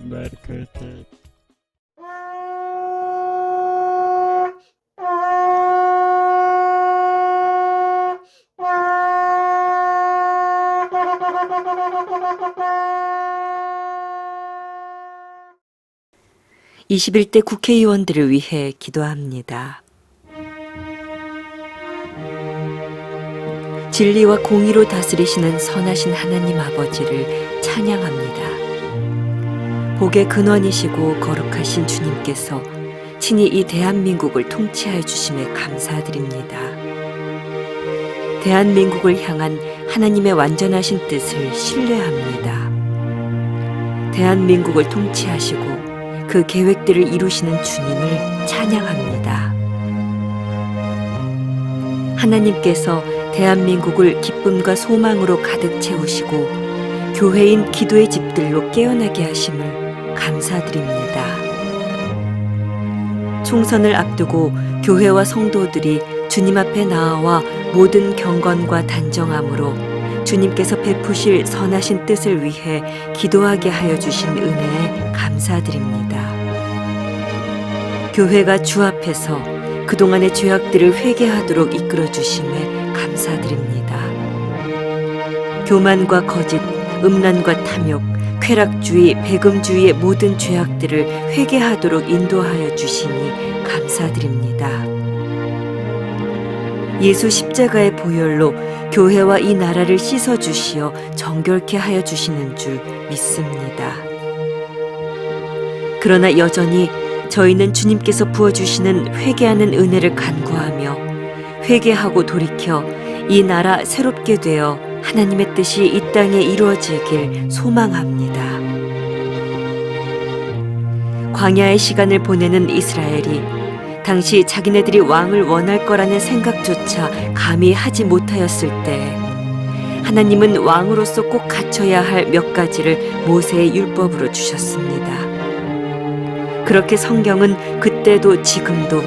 Merkete. 21대 국회의원들을 위해 기도합니다. 진리와 공의로 다스리시는 선하신 하나님 아버지를 찬양합니다. 복의 근원이시고 거룩하신 주님께서 친히 이 대한민국을 통치하여 주심에 감사드립니다. 대한민국을 향한 하나님의 완전하신 뜻을 신뢰합니다. 대한민국을 통치하시고 그 계획들을 이루시는 주님을 찬양합니다. 하나님께서 대한민국을 기쁨과 소망으로 가득 채우시고 교회인 기도의 집들로 깨어나게 하심을 감사드립니다. 총선을 앞두고 교회와 성도들이 주님 앞에 나아와 모든 경건과 단정함으로 주님께서 베푸실 선하신 뜻을 위해 기도하게 하여 주신 은혜에 감사드립니다. 교회가 주 앞에서 그동안의 죄악들을 회개하도록 이끌어 주심에 감사드립니다. 교만과 거짓, 음란과 탐욕, 쾌락주의, 배금주의의 모든 죄악들을 회개하도록 인도하여 주시니 감사드립니다. 예수 십자가의 보혈로 교회와 이 나라를 씻어주시어 정결케 하여 주시는 줄 믿습니다. 그러나 여전히 저희는 주님께서 부어주시는 회개하는 은혜를 간구하며 회개하고 돌이켜 이 나라 새롭게 되어 하나님의 뜻이 이 땅에 이루어지길 소망합니다. 광야의 시간을 보내는 이스라엘이 당시 자기네들이 왕을 원할 거라는 생각조차 감히 하지 못하였을 때 하나님은 왕으로서 꼭 갖춰야 할 몇 가지를 모세의 율법으로 주셨습니다. 그렇게 성경은 그때도 지금도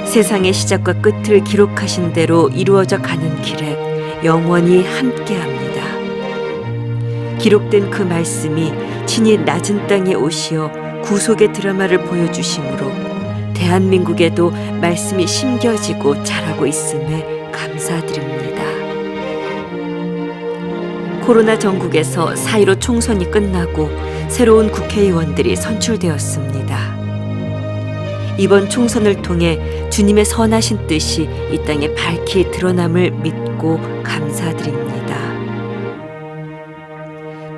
세상의 시작과 끝을 기록하신 대로 이루어져 가는 길에 영원히 함께합니다. 기록된 그 말씀이 친히 낮은 땅에 오시어 구속의 드라마를 보여주심으로 대한민국에도 말씀이 심겨지고 자라고 있음에 감사드립니다. 코로나 전국에서 4.15 총선이 끝나고 새로운 국회의원들이 선출되었습니다. 이번 총선을 통해 주님의 선하신 뜻이 이 땅에 밝히 드러남을 믿고 감사드립니다.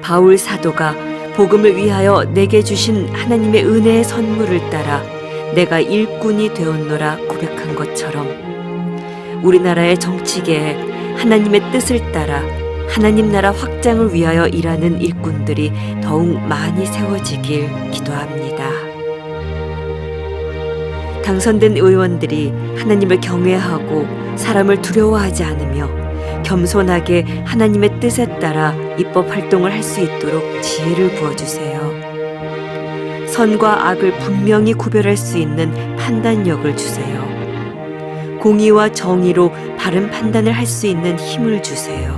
바울 사도가 복음을 위하여 내게 주신 하나님의 은혜의 선물을 따라 내가 일꾼이 되었노라 고백한 것처럼 우리나라의 정치계에 하나님의 뜻을 따라 하나님 나라 확장을 위하여 일하는 일꾼들이 더욱 많이 세워지길 기도합니다. 당선된 의원들이 하나님을 경외하고 사람을 두려워하지 않으며 겸손하게 하나님의 뜻에 따라 입법 활동을 할 수 있도록 지혜를 부어주세요. 선과 악을 분명히 구별할 수 있는 판단력을 주세요. 공의와 정의로 바른 판단을 할 수 있는 힘을 주세요.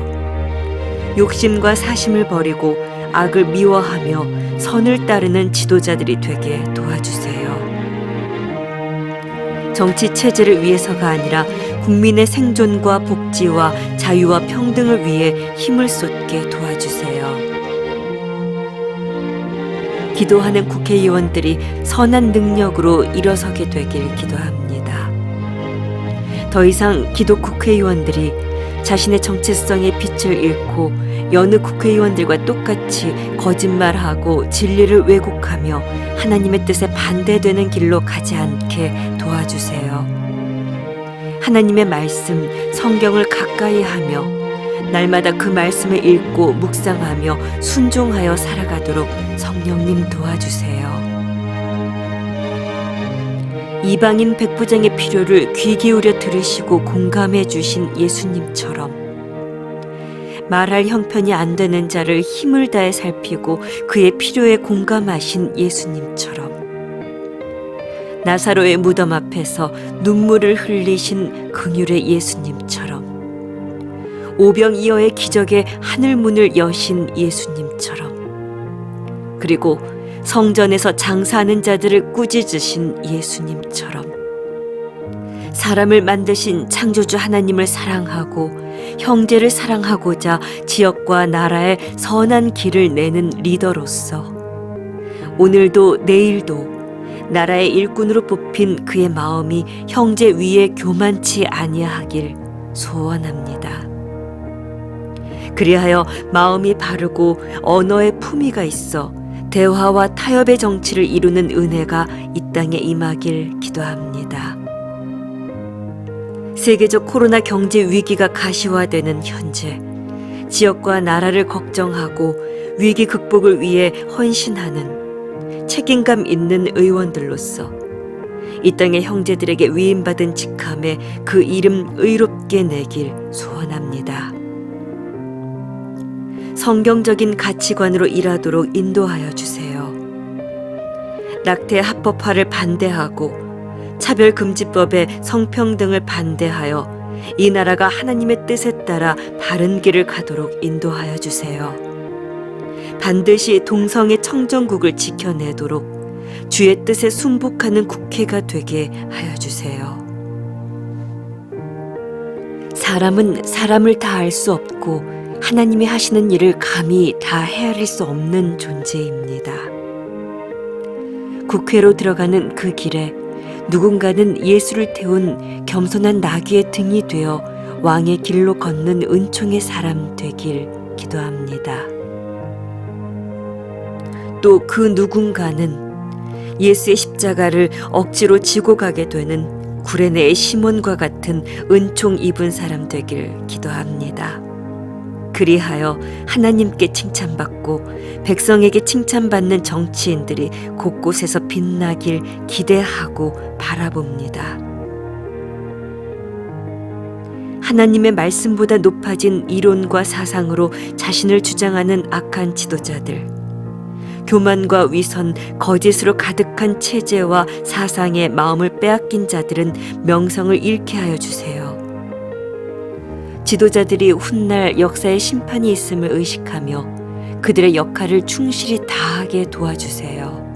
욕심과 사심을 버리고 악을 미워하며 선을 따르는 지도자들이 되게 도와주세요. 정치 체제를 위해서가 아니라 국민의 생존과 복지와 자유와 평등을 위해 힘을 쏟게 도와주세요. 기도하는 국회의원들이 선한 능력으로 일어서게 되길 기도합니다. 더 이상 기도 국회의원들이 자신의 정체성의 빛을 잃고 여느 국회의원들과 똑같이 거짓말하고 진리를 왜곡하며 하나님의 뜻에 반대되는 길로 가지 않게 도와주세요. 하나님의 말씀, 성경을 가까이 하며 날마다 그 말씀을 읽고 묵상하며 순종하여 살아가도록 성령님 도와주세요. 이방인 백부장의 필요를 귀 기울여 들으시고 공감해 주신 예수님처럼 말할 형편이 안 되는 자를 힘을 다해 살피고 그의 필요에 공감하신 예수님처럼 나사로의 무덤 앞에서 눈물을 흘리신 긍휼의 예수님처럼 오병이어의 기적에 하늘 문을 여신 예수님처럼 그리고 성전에서 장사하는 자들을 꾸짖으신 예수님처럼 사람을 만드신 창조주 하나님을 사랑하고 형제를 사랑하고자 지역과 나라에 선한 길을 내는 리더로서 오늘도 내일도 나라의 일꾼으로 뽑힌 그의 마음이 형제 위에 교만치 아니하길 소원합니다. 그리하여 마음이 바르고 언어에 품위가 있어 대화와 타협의 정치를 이루는 은혜가 이 땅에 임하길 기도합니다. 세계적 코로나 경제 위기가 가시화되는 현재 지역과 나라를 걱정하고 위기 극복을 위해 헌신하는 책임감 있는 의원들로서 이 땅의 형제들에게 위임받은 직함에 그 이름 의롭게 내길 소원합니다. 성경적인 가치관으로 일하도록 인도하여 주세요. 낙태 합법화를 반대하고 차별금지법에 성평등을 반대하여 이 나라가 하나님의 뜻에 따라 바른 길을 가도록 인도하여 주세요. 반드시 동성애 청정국을 지켜내도록 주의 뜻에 순복하는 국회가 되게 하여 주세요. 사람은 사람을 다 알 수 없고 하나님이 하시는 일을 감히 다 헤아릴 수 없는 존재입니다. 국회로 들어가는 그 길에 누군가는 예수를 태운 겸손한 나귀의 등이 되어 왕의 길로 걷는 은총의 사람 되길 기도합니다. 또 그 누군가는 예수의 십자가를 억지로 지고 가게 되는 구레네의 시몬과 같은 은총 입은 사람 되길 기도합니다. 그리하여 하나님께 칭찬받고 백성에게 칭찬받는 정치인들이 곳곳에서 빛나길 기대하고 바라봅니다. 하나님의 말씀보다 높아진 이론과 사상으로 자신을 주장하는 악한 지도자들, 교만과 위선, 거짓으로 가득한 체제와 사상에 마음을 빼앗긴 자들은 명성을 잃게 하여 주세요. 지도자들이 훗날 역사의 심판이 있음을 의식하며 그들의 역할을 충실히 다하게 도와주세요.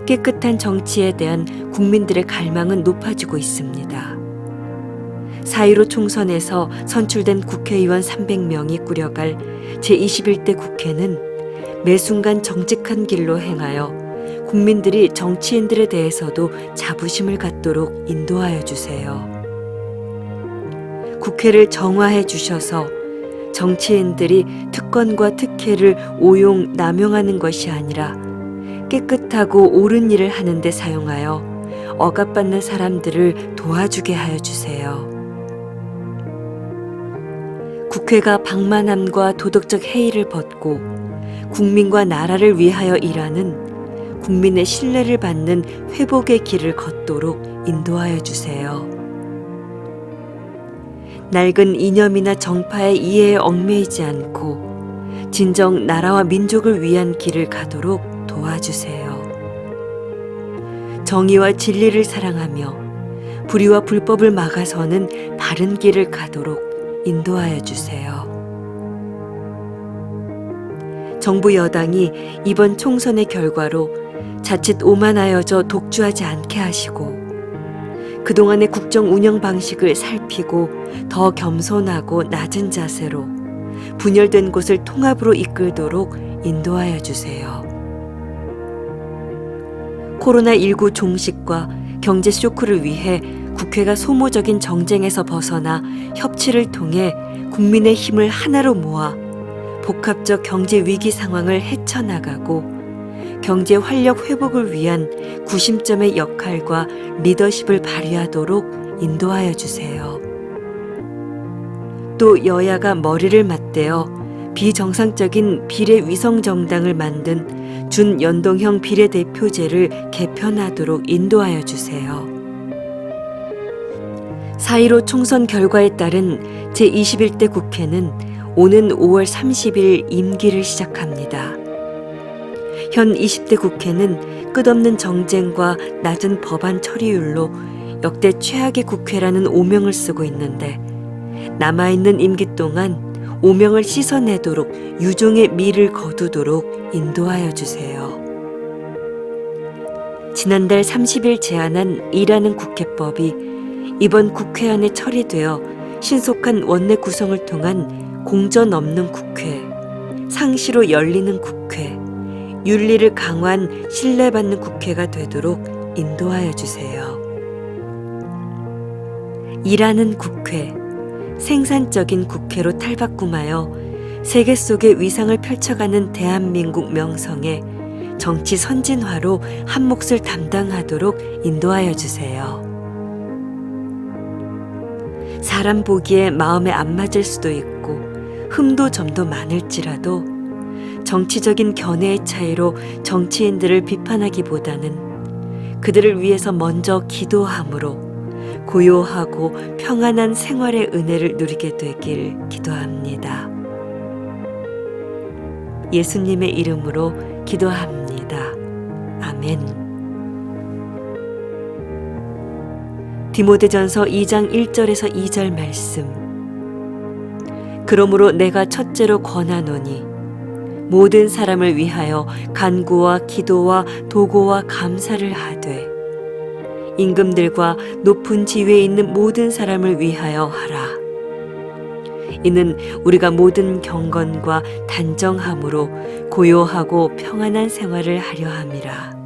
깨끗한 정치에 대한 국민들의 갈망은 높아지고 있습니다. 4.15 총선에서 선출된 국회의원 300명이 꾸려갈 제21대 국회는 매 순간 정직한 길로 행하여 국민들이 정치인들에 대해서도 자부심을 갖도록 인도하여 주세요. 국회를 정화해 주셔서 정치인들이 특권과 특혜를 오용 남용하는 것이 아니라 깨끗하고 옳은 일을 하는 데 사용하여 억압받는 사람들을 도와주게 하여 주세요. 국회가 방만함과 도덕적 해이를 벗고 국민과 나라를 위하여 일하는 국민의 신뢰를 받는 회복의 길을 걷도록 인도하여 주세요. 낡은 이념이나 정파의 이해에 얽매이지 않고 진정 나라와 민족을 위한 길을 가도록 도와주세요. 정의와 진리를 사랑하며 불의와 불법을 막아서는 바른 길을 가도록 인도하여 주세요. 정부 여당이 이번 총선의 결과로 자칫 오만하여져 독주하지 않게 하시고 그동안의 국정 운영 방식을 살피고 더 겸손하고 낮은 자세로 분열된 곳을 통합으로 이끌도록 인도하여 주세요. 코로나19 종식과 경제 쇼크를 위해 국회가 소모적인 정쟁에서 벗어나 협치를 통해 국민의 힘을 하나로 모아 복합적 경제 위기 상황을 헤쳐나가고 경제 활력 회복을 위한 구심점의 역할과 리더십을 발휘하도록 인도하여 주세요. 또 여야가 머리를 맞대어 비정상적인 비례위성정당을 만든 준연동형 비례대표제를 개편하도록 인도하여 주세요. 4.15 총선 결과에 따른 제21대 국회는 오는 5월 30일 임기를 시작합니다. 현 20대 국회는 끝없는 정쟁과 낮은 법안 처리율로 역대 최악의 국회라는 오명을 쓰고 있는데 남아있는 임기 동안 오명을 씻어내도록 유종의 미를 거두도록 인도하여 주세요. 지난달 30일 제안한 일하는 국회법이 이번 국회 안에 처리되어 신속한 원내 구성을 통한 공전 없는 국회, 상시로 열리는 국회, 윤리를 강화한 신뢰받는 국회가 되도록 인도하여 주세요. 일하는 국회, 생산적인 국회로 탈바꿈하여 세계 속의 위상을 펼쳐가는 대한민국 명성에 정치 선진화로 한 몫을 담당하도록 인도하여 주세요. 사람 보기에 마음에 안 맞을 수도 있고 흠도 점도 많을지라도 정치적인 견해의 차이로 정치인들을 비판하기보다는 그들을 위해서 먼저 기도함으로 고요하고 평안한 생활의 은혜를 누리게 되길 기도합니다. 예수님의 이름으로 기도합니다. 아멘. 디모데전서 2장 1절에서 2절 말씀. 그러므로 내가 첫째로 권하노니 모든 사람을 위하여 간구와 기도와 도고와 감사를 하되 임금들과 높은 지위에 있는 모든 사람을 위하여 하라. 이는 우리가 모든 경건과 단정함으로 고요하고 평안한 생활을 하려 함이라.